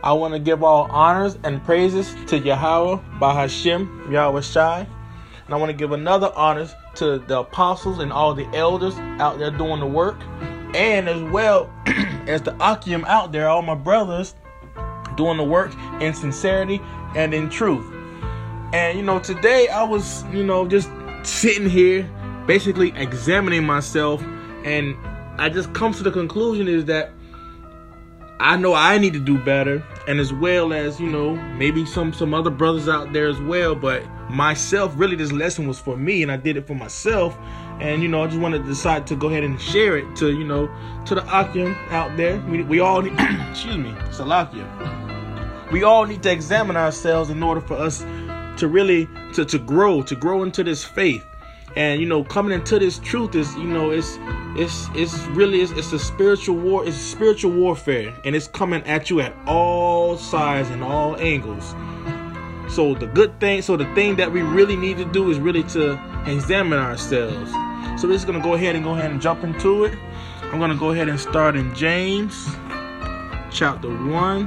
I want to give all honors and praises to Yahweh, Bahashem, Yahweh Shai. And I want to give another honors to the apostles and all the elders out there doing the work. And as well as the Akim out there, all my brothers doing the work in sincerity and in truth. And, today I was, just sitting here basically examining myself. And I just come to the conclusion is that I know I need to do better. And as well as, maybe some other brothers out there as well. But myself, really, this lesson was for me, and I did it for myself. And, I just wanted to decide to go ahead and share it to, to the Akim out there. We all need, excuse me, Salakia. We all need to examine ourselves in order for us to really, to grow into this faith. And, coming into this truth is, it's a spiritual war. It's spiritual warfare, and it's coming at you at all sides and all angles. So the thing that we really need to do is really to examine ourselves. So we're just going to go ahead and jump into it. I'm going to go ahead and start in James chapter 1.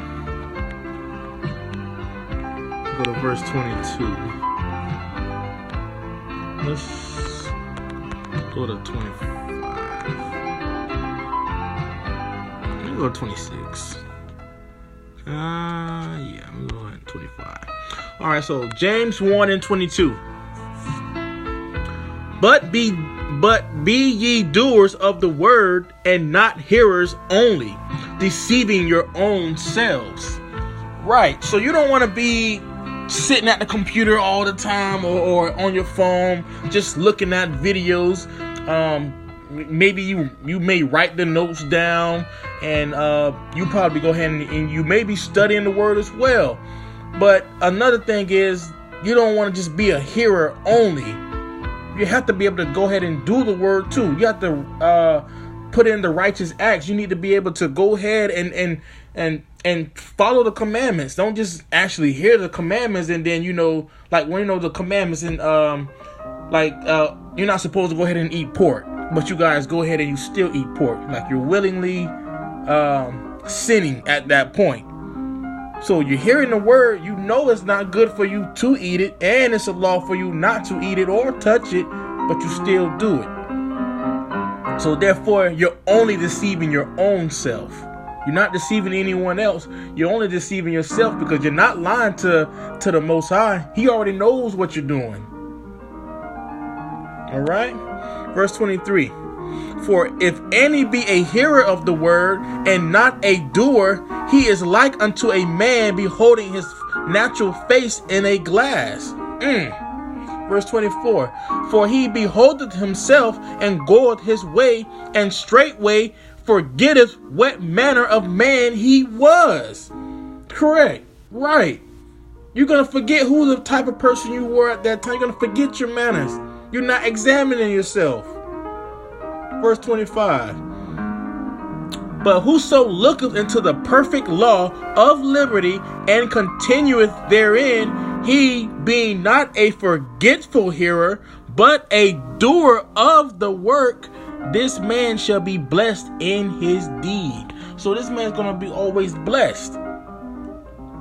Go to verse 22. Let's go to 25. Let me go to 26. I'm going to 25. Alright, so James 1 and 22. But be ye doers of the word, and not hearers only, deceiving your own selves. Right, so you don't want to be sitting at the computer all the time or on your phone just looking at videos. Maybe you may write the notes down, and you probably go ahead and you may be studying the word as well. But another thing is, you don't want to just be a hearer only. You have to be able to go ahead and do the word too. You have to put in the righteous acts. You need to be able to go ahead and follow the commandments. Don't just actually hear the commandments and then the commandments and you're not supposed to go ahead and eat pork, but you guys go ahead and you still eat pork. Like you're willingly sinning at that point. So you're hearing the word, it's not good for you to eat it, and it's a law for you not to eat it or touch it, but you still do it. So therefore, you're only deceiving your own self. You're not deceiving anyone else. You're only deceiving yourself, because you're not lying to the Most High. He already knows what you're doing. All right? Verse 23. For if any be a hearer of the word and not a doer, he is like unto a man beholding his natural face in a glass. Verse 24. For he beholdeth himself and goeth his way, and straightway forgetteth what manner of man he was. Correct. Right. You're going to forget who the type of person you were at that time. You're going to forget your manners. You're not examining yourself. Verse 25. But whoso looketh into the perfect law of liberty and continueth therein, he being not a forgetful hearer, but a doer of the work, this man shall be blessed in his deed. So this man's gonna be always blessed.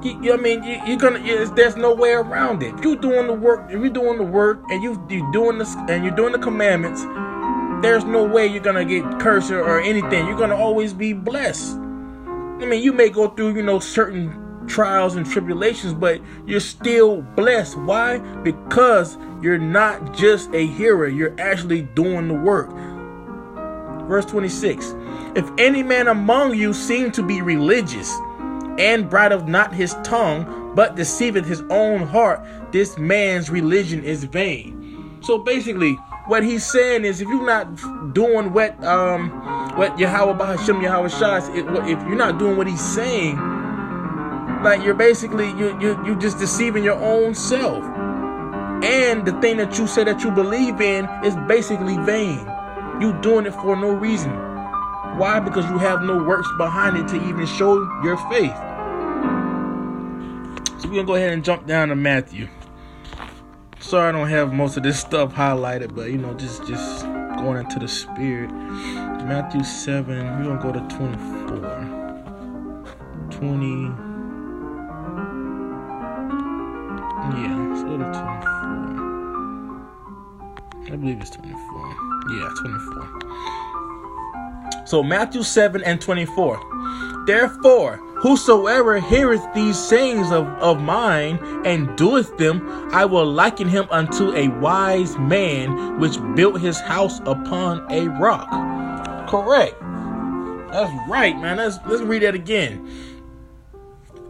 There's no way around it. If you're doing the work, and you're doing the commandments, there's no way you're gonna get cursed or anything. You're gonna always be blessed. You may go through, certain trials and tribulations, but you're still blessed. Why? Because you're not just a hearer, you're actually doing the work. Verse 26. If any man among you seem to be religious, and bridleth not his tongue, but deceiveth his own heart, this man's religion is vain. So basically, what he's saying is, if you're not doing what Yahweh Bahashem, Yahweh Shai, if you're not doing what he's saying, like you're basically you're just deceiving your own self, and the thing that you say that you believe in is basically vain. You doing it for no reason. Why? Because you have no works behind it to even show your faith. So we're gonna go ahead and jump down to Matthew. Sorry I don't have most of this stuff highlighted, but just going into the spirit. Matthew 7, we're gonna go to 24. believe it's 24. Yeah, 24. So Matthew 7:24. Therefore, whosoever heareth these sayings of mine and doeth them, I will liken him unto a wise man which built his house upon a rock. Correct. That's right, man. Let's read that again.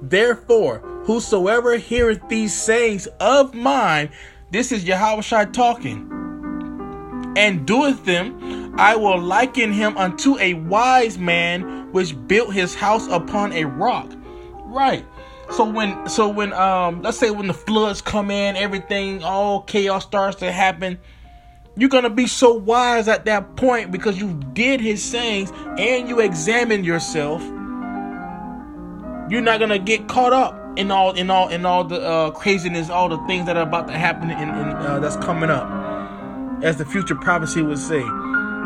Therefore, whosoever heareth these sayings of mine, this is Yahushua talking, and doeth them, I will liken him unto a wise man which built his house upon a rock. Right. So when let's say when the floods come in, everything, all chaos starts to happen, you're going to be so wise at that point because you did his sayings and you examined yourself. You're not going to get caught up in all the craziness, all the things that are about to happen in that's coming up, as the future prophecy would say.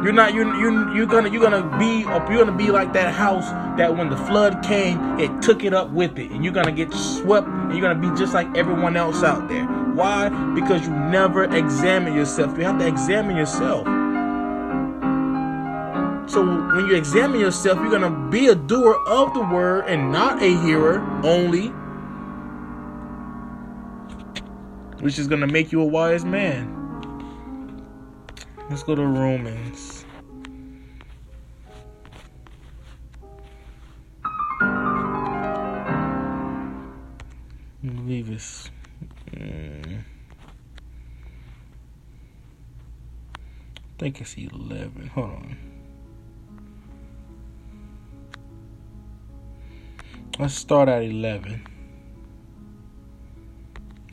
You're gonna be like that house that when the flood came, it took it up with it, and you're gonna get swept, and you're gonna be just like everyone else out there. Why? Because you never examine yourself. You have to examine yourself. So when you examine yourself, you're gonna be a doer of the word and not a hearer only, which is gonna make you a wise man. Let's go to Romans. I believe it's I think it's 11. Hold on. Let's start at 11.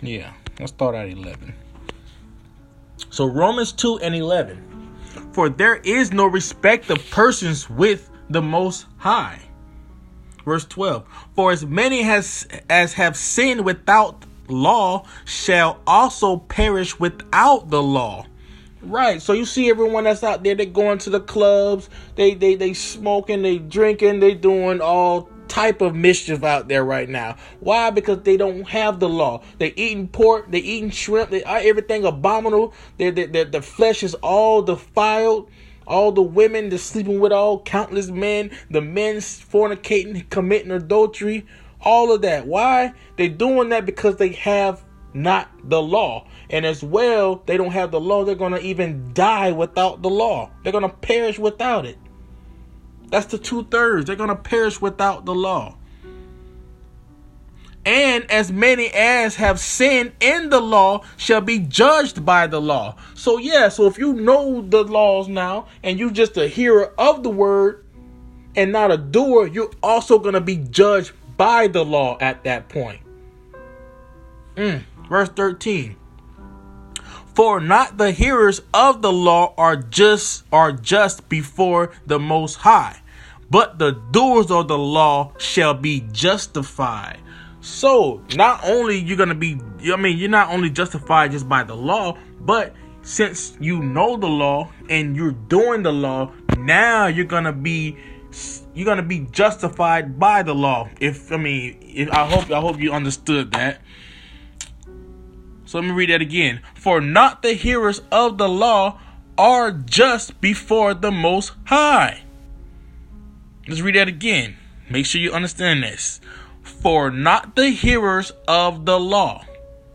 Yeah, let's start at 11. So Romans 2:11. For there is no respect of persons with the Most High. Verse 12. For as many as have sinned without law shall also perish without the law. Right. So you see everyone that's out there, they going to the clubs, they smoking, they drinking, they doing all type of mischief out there right now. Why? Because they don't have the law. They eating pork, they eating shrimp, they are everything abominable. The flesh is all defiled. All the women they're sleeping with all countless men, the men fornicating, committing adultery, all of that. Why? They're doing that because they have not the law. And as well, they don't have the law. They're going to even die without the law. They're going to perish without it. That's the 2/3. They're going to perish without the law. And as many as have sinned in the law shall be judged by the law. So if you know the laws now and you just a hearer of the word and not a doer, you're also going to be judged by the law at that point. Verse 13. For not the hearers of the law are just before the Most High, but the doers of the law shall be justified. So not only you're not only justified just by the law, but since you know the law and you're doing the law, now you're gonna be justified by the law. I hope you understood that. So let me read that again. For not the hearers of the law are just before the Most High. Let's read that again. Make sure you understand this. For not the hearers of the law,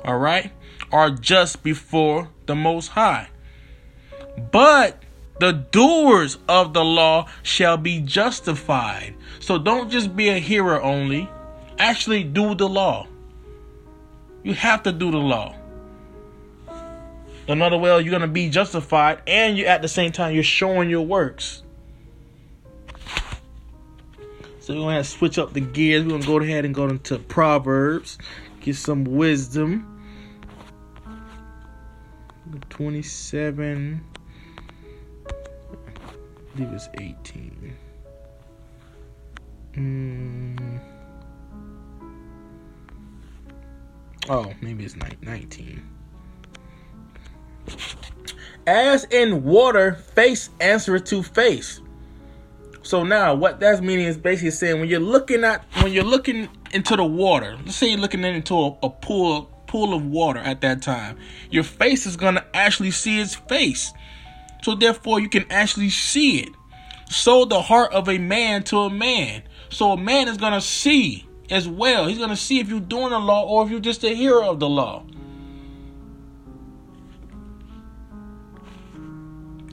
all right, are just before the Most High, but the doers of the law shall be justified. So don't just be a hearer only. Actually do the law. You have to do the law. Another way you're going to be justified, and you at the same time you're showing your works. So we're going to switch up the gears. We're going to go ahead and go into Proverbs. Get some wisdom. 27. I believe it's 18. Oh, maybe it's 19. As in water, face answereth to face. So now what that's meaning is basically saying when you're looking into the water, let's say you're looking into a pool pool of water at that time. Your face is going to actually see his face. So therefore you can actually see it. So the heart of a man to a man. So a man is going to see as well. He's going to see if you're doing the law or if you're just a hearer of the law.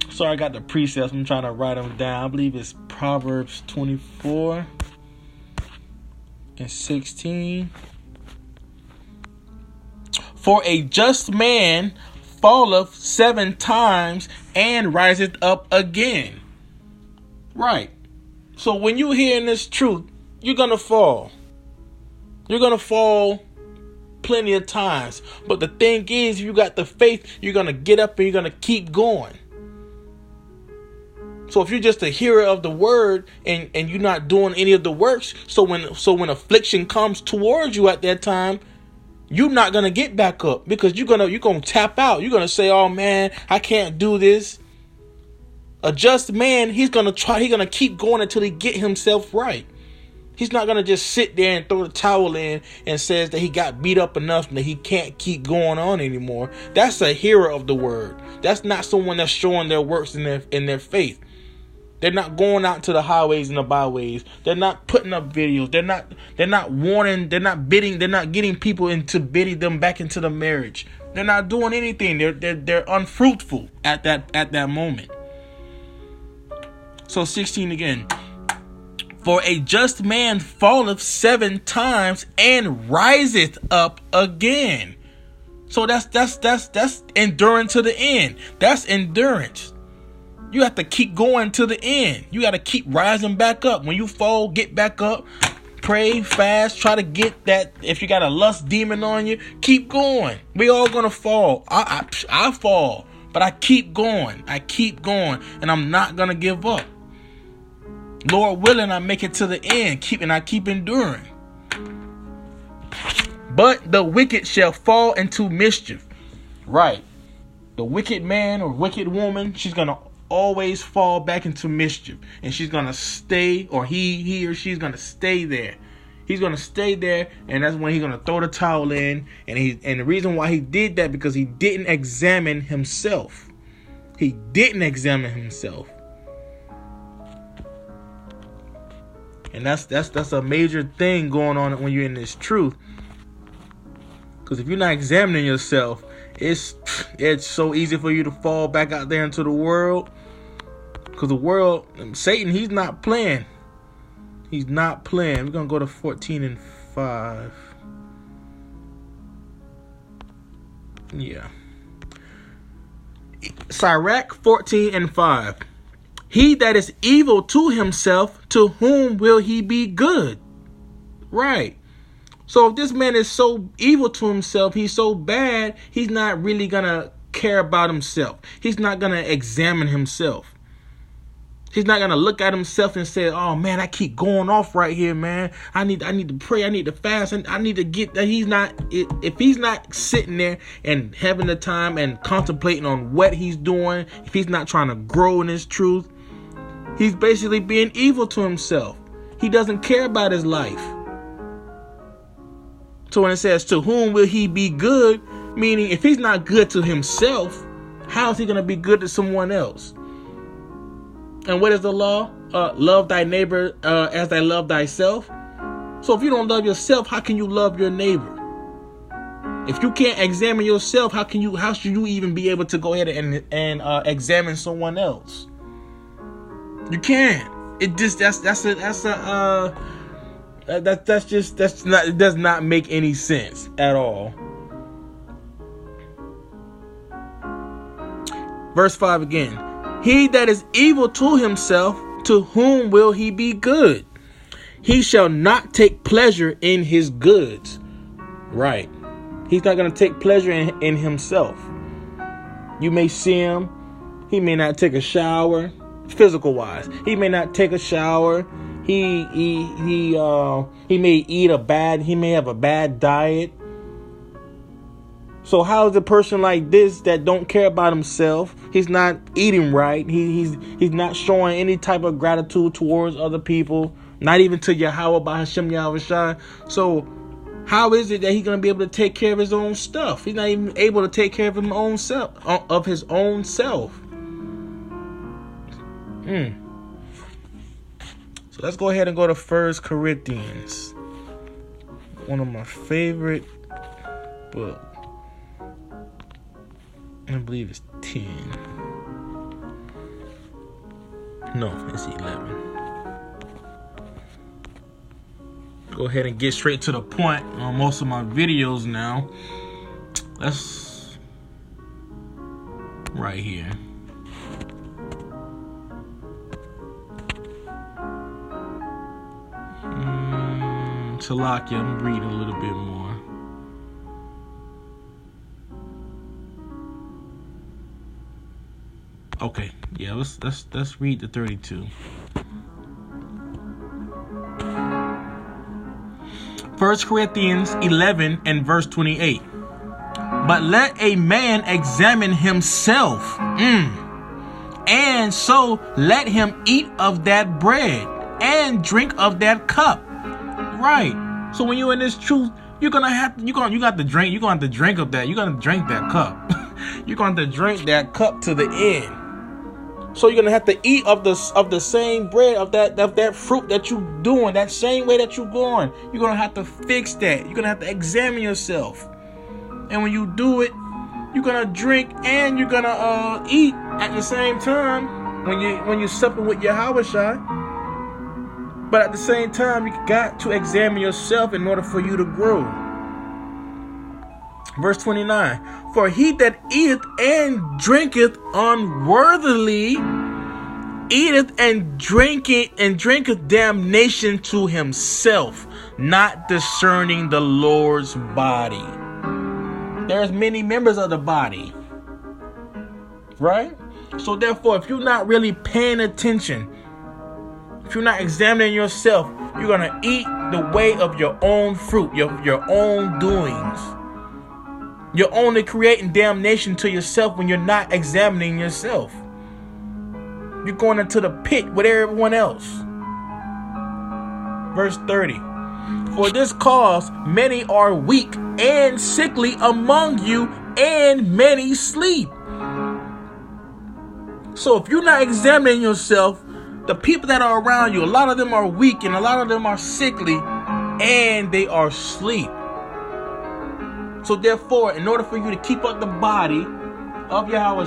Sorry, I got the precepts. I'm trying to write them down. I believe it's Proverbs 24 and 16. For a just man falleth 7 times and riseth up again. Right. So when you're hearing this truth, you're going to fall. You're going to fall plenty of times. But the thing is, if you got the faith, you're going to get up and you're going to keep going. So if you're just a hearer of the word and you're not doing any of the works, so when affliction comes towards you at that time, you're not gonna get back up because you're gonna tap out. You're gonna say, "Oh man, I can't do this." A just man, he's gonna keep going until he get himself right. He's not gonna just sit there and throw the towel in and says that he got beat up enough and that he can't keep going on anymore. That's a hearer of the word. That's not someone that's showing their works in their faith. They're not going out to the highways and the byways. They're not putting up videos. They're not warning. They're not bidding. They're not getting people into bidding them back into the marriage. They're not doing anything. They're unfruitful at that moment. So 16 again. For a just man falleth 7 times and riseth up again. So that's enduring to the end. That's endurance. You have to keep going to the end. You got to keep rising back up. When you fall, get back up. Pray, fast, try to get that. If you got a lust demon on you, keep going. We all going to fall. I fall, but I keep going. I keep going, and I'm not going to give up. Lord willing, I make it to the end. I keep enduring. But the wicked shall fall into mischief. Right. The wicked man or wicked woman, she's going to always fall back into mischief, and she's gonna stay, or he or she's gonna stay there. He's gonna stay there, and that's when he's gonna throw the towel in. And the reason why he did that, because he didn't examine himself. He didn't examine himself, and that's a major thing going on when you're in this truth. Because if you're not examining yourself, it's so easy for you to fall back out there into the world. Because the world, Satan, he's not playing. He's not playing. We're going to go to 14 and 5. Yeah. Sirach 14 and 5. He that is evil to himself, to whom will he be good? Right. So if this man is so evil to himself, he's so bad, he's not really going to care about himself. He's not going to examine himself. He's not going to look at himself and say, "Oh man, I keep going off right here, man. I need to pray. I need to fast. And I need to get that." If he's not sitting there and having the time and contemplating on what he's doing, if he's not trying to grow in his truth, he's basically being evil to himself. He doesn't care about his life. So when it says, "To whom will he be good?" meaning if he's not good to himself, how is he going to be good to someone else? And what is the law? Love thy neighbor as thy love thyself. So if you don't love yourself, how can you love your neighbor? If you can't examine yourself, how should you even be able to go ahead and examine someone else? You can't. It just it does not make any sense at all. Verse 5 again. He that is evil to himself, to whom will he be good? He shall not take pleasure in his goods. Right. He's not going to take pleasure in himself. You may see him. He may not take a shower, physical wise. He may not take a shower. He may he may have a bad diet. So how is a person like this that don't care about himself? He's not eating right. He's not showing any type of gratitude towards other people, not even to Yahweh by Hashem Yahushua. So how is it that he's going to be able to take care of his own stuff? He's not even able to take care of his own self, So let's go ahead and go to 1 Corinthians. One of my favorite books. I believe it's 10. No, it's 11. Go ahead and get straight to the point on most of my videos now. That's right here. Salakia, I'm reading a little bit more. Okay, yeah, let's read the 32. 1 Corinthians 11 and verse 28. But let a man examine himself, and so let him eat of that bread and drink of that cup. Right. So when you're in this truth, you got to drink of that. You're gonna drink that cup. You're going to drink that cup to the end. So you're gonna have to eat of the same bread, of that fruit that you doing, that same way that you're going. You're gonna have to fix that. You're gonna have to examine yourself. And when you do it, you're gonna drink and you're gonna eat at the same time when you supping with your Yahweh. But at the same time, you got to examine yourself in order for you to grow. Verse 29, for he that eateth and drinketh unworthily eateth and drinketh damnation to himself, not discerning the Lord's body. There's many members of the body, right? So therefore, if you're not really paying attention, if you're not examining yourself, you're going to eat the way of your own fruit, your own doings. You're only creating damnation to yourself when you're not examining yourself. You're going into the pit with everyone else. Verse 30. For this cause many are weak and sickly among you, and many sleep. So if you're not examining yourself, the people that are around you, a lot of them are weak and a lot of them are sickly, and they are asleep. So therefore, in order for you to keep up the body of Yahweh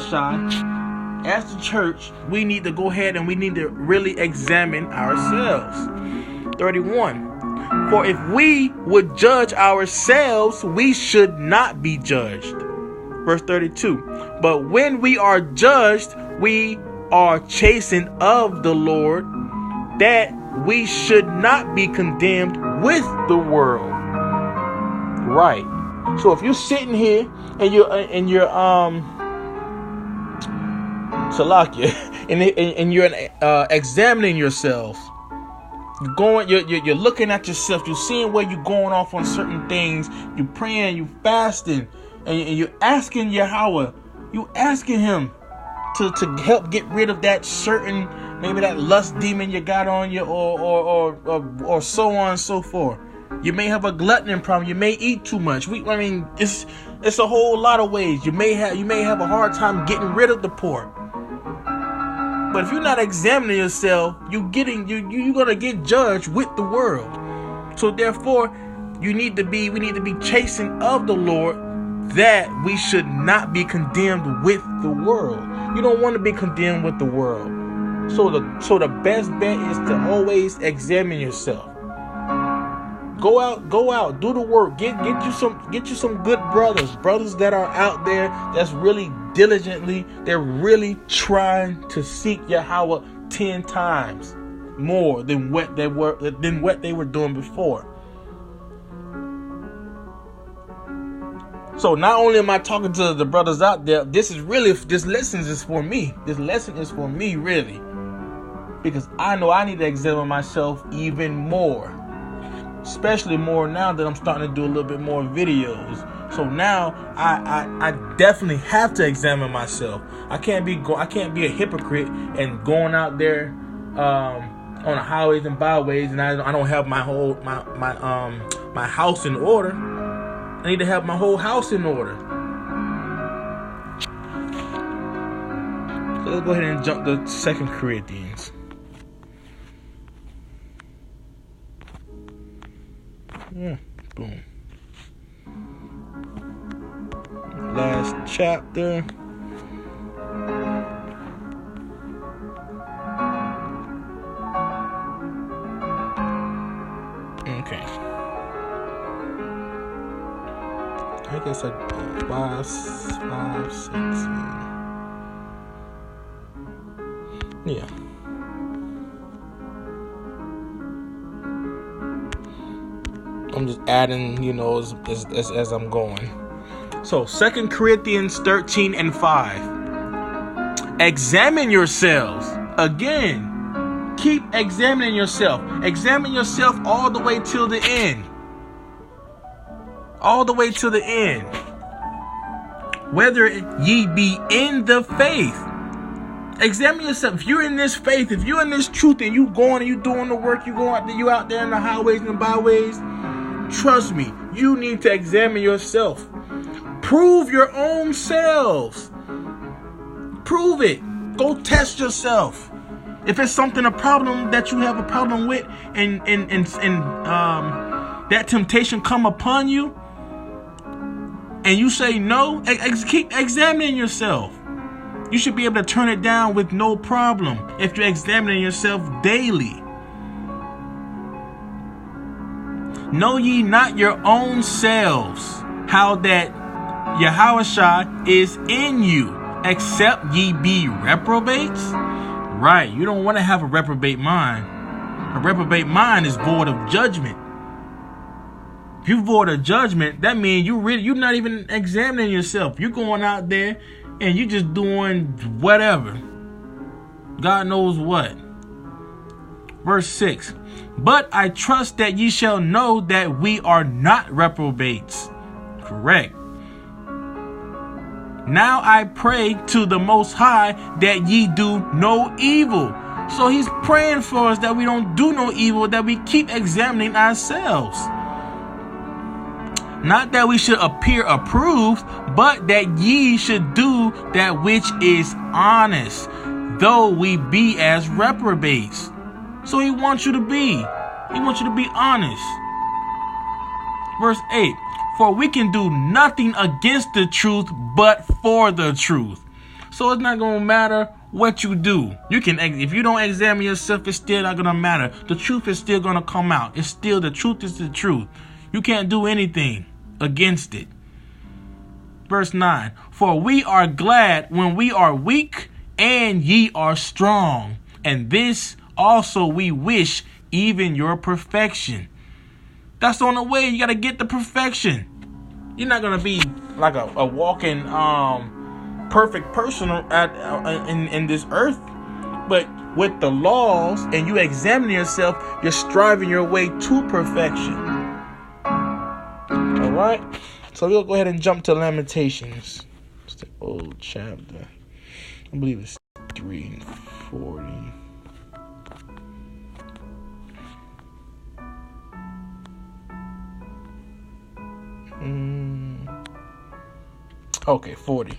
as the church, we need to go ahead and we need to really examine ourselves. 31. For if we would judge ourselves, we should not be judged. Verse 32. But when we are judged, we are chastened of the Lord, that we should not be condemned with the world. Right. So if you're sitting here and you're Salakia, and you're examining yourself, you're looking at yourself, you're seeing where you're going off on certain things, you're praying, you're fasting, and you're asking Yahweh, you asking him to help get rid of that certain, maybe that lust demon you got on you, or so on and so forth. You may have a gluttony problem. You may eat too much. It's a whole lot of ways. You may have a hard time getting rid of the pork. But if you're not examining yourself, you're gonna get judged with the world. So therefore, we need to be chastened of the Lord, that we should not be condemned with the world. You don't want to be condemned with the world. So the best bet is to always examine yourself. Go out, do the work. Get you some good brothers that are out there that's really diligently, they're really trying to seek Yahweh 10 times more than what they were doing before. So not only am I talking to the brothers out there, this lesson is for me. This lesson is for me, really, because I know I need to examine myself even more. Especially more now that I'm starting to do a little bit more videos. So now I definitely have to examine myself. I can't be a hypocrite and going out there on the highways and byways, and I don't have my house in order. I need to have my whole house in order. So let's go ahead and jump to 2 Corinthians. Yeah, boom. Last chapter. Okay. I guess 5, 6. Yeah. I'm just adding, as I'm going. So 2 Corinthians 13 and 5. Examine yourselves. Again, keep examining yourself. Examine yourself all the way till the end. All the way to the end. Whether ye be in the faith. Examine yourself. If you're in this faith, if you're in this truth, and you going and you doing the work, you out there in the highways and byways, trust me, you need to examine yourself. Prove your own selves. Prove it. Go test yourself. If it's a problem that you have a problem with, and that temptation come upon you, and you say no, keep examining yourself. You should be able to turn it down with no problem if you're examining yourself daily. Know ye not your own selves, how that Yahushua is in you, except ye be reprobates? Right, you don't want to have a reprobate mind. A reprobate mind is void of judgment. If you're void of judgment, that means you're not even examining yourself. You're going out there and you're just doing whatever. God knows what. Verse 6. But I trust that ye shall know that we are not reprobates. Correct. Now I pray to the Most High that ye do no evil. So he's praying for us that we don't do no evil, that we keep examining ourselves. Not that we should appear approved, but that ye should do that which is honest, though we be as reprobates. So he wants you to be. He wants you to be honest. Verse 8. For we can do nothing against the truth, but for the truth. So it's not going to matter what you do. If you don't examine yourself, it's still not going to matter. The truth is still going to come out. The truth is the truth. You can't do anything against it. Verse 9. For we are glad when we are weak, and ye are strong. And this also we wish, even your perfection. That's on the way. You got to get the perfection. You're not going to be like a walking perfect person in this earth. But with the laws and you examine yourself, you're striving your way to perfection. All right. So we'll go ahead and jump to Lamentations. It's the old chapter. I believe it's 3:40. Okay, 40.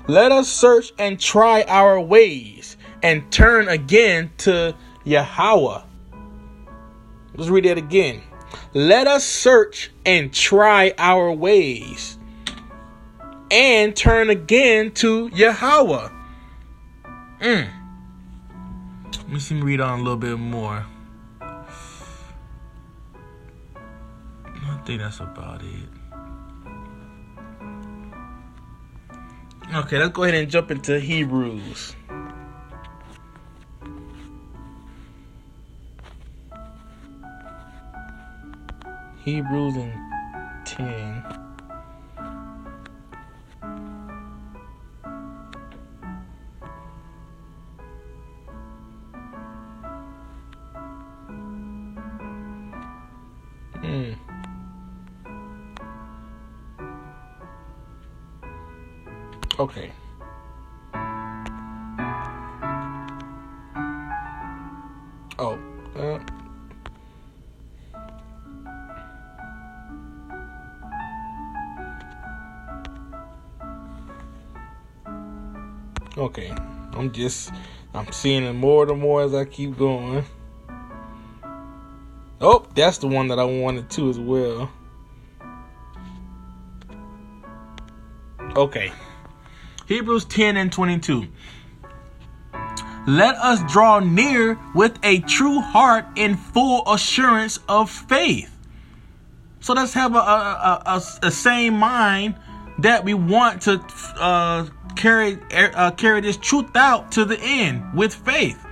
Let us search and try our ways and turn again to Yahweh. Let's read that again. Let us search and try our ways and turn again to Yahweh. Let me see me read on a little bit more. I think that's about it. Okay, let's go ahead and jump into Hebrews. Hebrews and 10. Okay. Okay. I'm seeing it more and more as I keep going. Oh, that's the one that I wanted to as well. Okay. Hebrews 10:22. Let us draw near with a true heart in full assurance of faith. So let's have a same mind that we want to carry this truth out to the end with faith.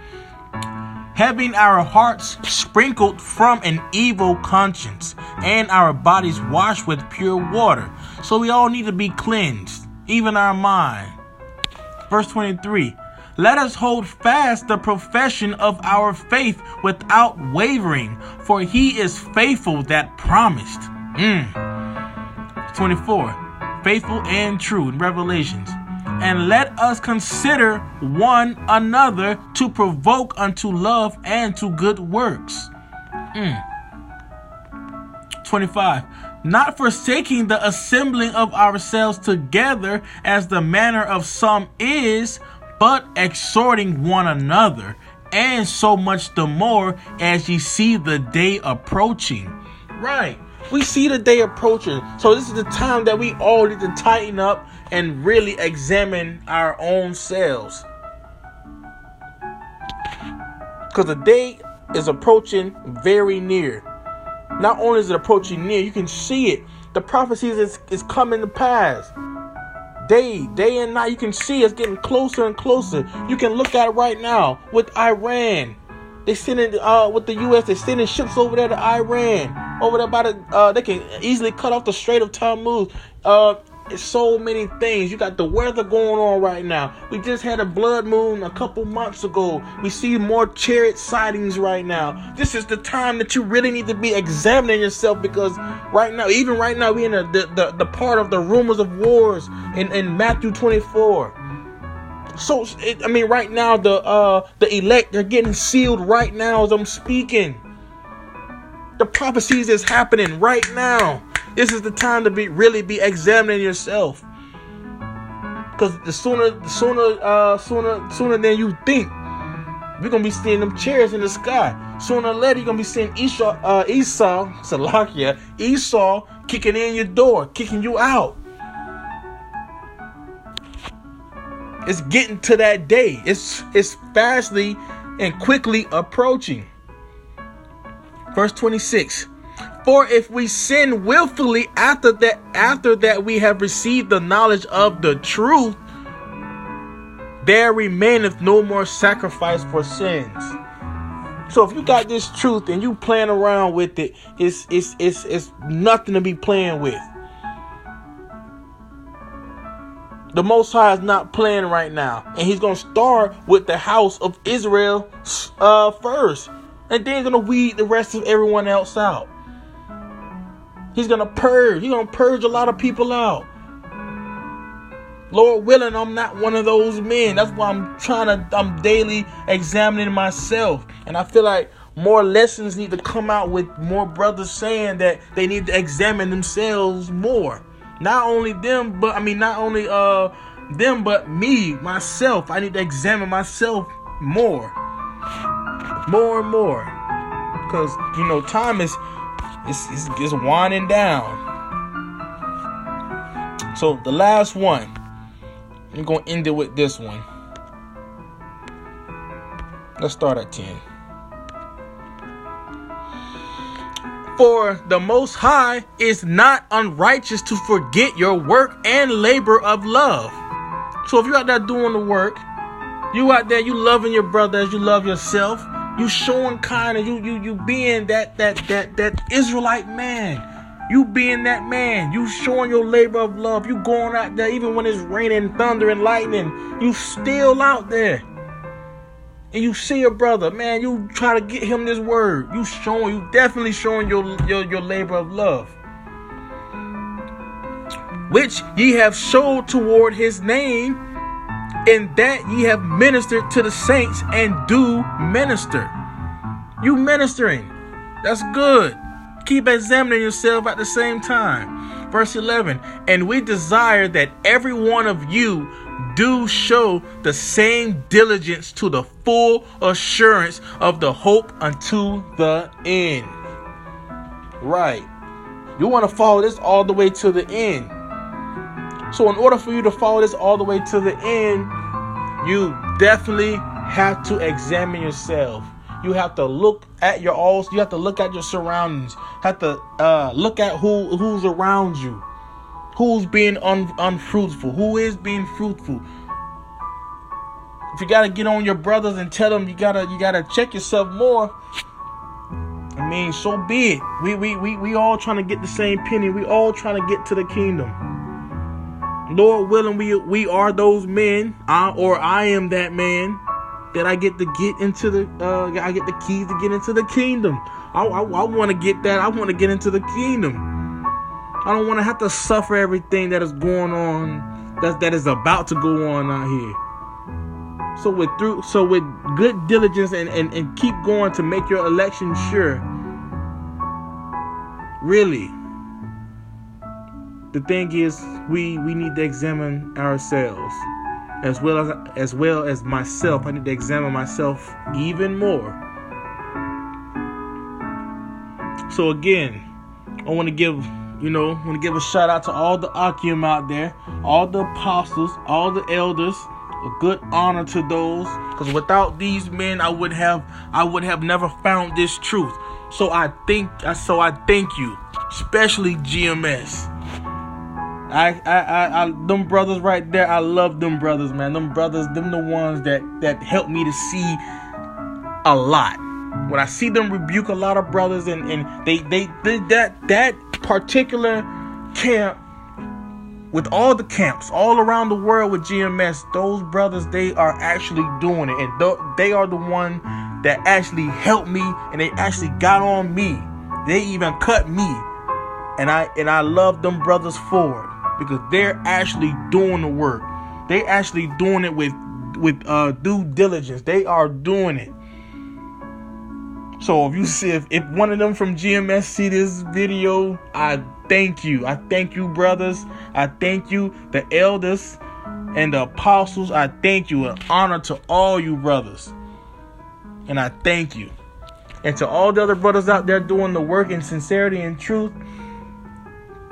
Having our hearts sprinkled from an evil conscience and our bodies washed with pure water. So we all need to be cleansed, even our mind. Verse 23. Let us hold fast the profession of our faith without wavering, for he is faithful that promised. 24. Faithful and true in Revelations. And let us consider one another to provoke unto love and to good works. 25. Not forsaking the assembling of ourselves together as the manner of some is, but exhorting one another, and so much the more as ye see the day approaching. Right. We see the day approaching. So this is the time that we all need to tighten up and really examine our own selves. Because the day is approaching very near. Not only is it approaching near, you can see it. The prophecies is coming to pass. Day and night, you can see it's getting closer and closer. You can look at it right now with Iran. They sending with the U.S. They're sending ships over there to Iran. Over there by the they can easily cut off the Strait of Hormuz. It's so many things. You got the weather going on right now. We just had a blood moon a couple months ago. We see more chariot sightings right now. This is the time that you really need to be examining yourself, because right now, even right now, we're in the part of the rumors of wars in Matthew 24. So, right now, the elect, they're getting sealed right now as I'm speaking. The prophecies is happening right now. This is the time to really be examining yourself, because the sooner than you think, we're gonna be seeing them chairs in the sky. Sooner or later, you're gonna be seeing Esau kicking in your door, kicking you out. It's getting to that day. It's fastly and quickly approaching. Verse 26. For if we sin willfully after that we have received the knowledge of the truth, there remaineth no more sacrifice for sins. So if you got this truth and you playing around with it, it's nothing to be playing with. The Most High is not playing right now, and He's gonna start with the house of Israel first, and then He's gonna weed the rest of everyone else out. He's gonna purge. He's gonna purge a lot of people out. Lord willing, I'm not one of those men. That's why I'm daily examining myself. And I feel like more lessons need to come out with more brothers saying that they need to examine themselves more. Not only them, but me, myself. I need to examine myself more and more. Because, time is it's winding down. So the last one, I'm going to end it with this one. Let's start at 10. For the Most High is not unrighteous to forget your work and labor of love. So if you're out there doing the work, you out there, you loving your brother as you love yourself. You showing kindness. You being that Israelite man. You being that man. You showing your labor of love. You going out there even when it's raining, thunder, and lightning. You still out there. And you see your brother, man. You try to get him this word. You definitely showing your labor of love, which ye have showed toward His name, in that ye have ministered to the saints and do minister. You ministering. That's good. Keep examining yourself at the same time. Verse 11, and we desire that every one of you do show the same diligence to the full assurance of the hope unto the end. Right. You want to follow this all the way to the end. So in order for you to follow this all the way to the end, you definitely have to examine yourself. You have to look at you have to look at your surroundings. Have to look at who's around you. Who's being unfruitful? Who is being fruitful? If you gotta get on your brothers and tell them you gotta check yourself more, I mean, so be it. We all trying to get the same penny. We all trying to get to the kingdom. Lord willing, we are those men, I am that man that I get to get into I get the keys to get into the kingdom. I want to get that. I want to get into the kingdom. I don't want to have to suffer everything that is going on, that is about to go on out here. So with good diligence and keep going to make your election sure. Really, the thing is, we need to examine ourselves, as well as myself. I need to examine myself even more. So again, I want to give a shout out to all the Akim out there, all the apostles, all the elders. A good honor to those, because without these men, I would have never found this truth. So I thank you, especially GMS. I them brothers right there, I love them brothers, man. Them brothers, them the ones that help me to see a lot. When I see them rebuke a lot of brothers, and they that particular camp, with all the camps all around the world with GMS, those brothers, they are actually doing it, and they are the one that actually helped me, and they actually got on me. They even cut me, and I love them brothers for it, because they're actually doing the work. They actually doing it with due diligence. They are doing it. So if one of them from GMS see this video, I thank you. I thank you, brothers. I thank you, the elders and the apostles. I thank you. An honor to all you brothers. And I thank you. And to all the other brothers out there doing the work in sincerity and truth,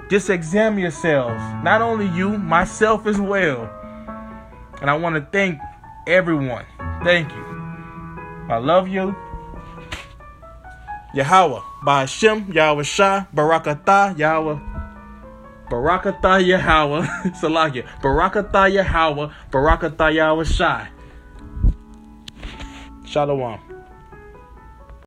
just examine yourselves. Not only you, myself as well. And I want to thank everyone. Thank you. I love you. Yahweh, Ba'ashem, Yahweh Shah, Barakatah, Yahweh, Barakatah Yahweh, Salakia, Barakatah Yahweh, Barakatah Yahweh Shah. Shalom.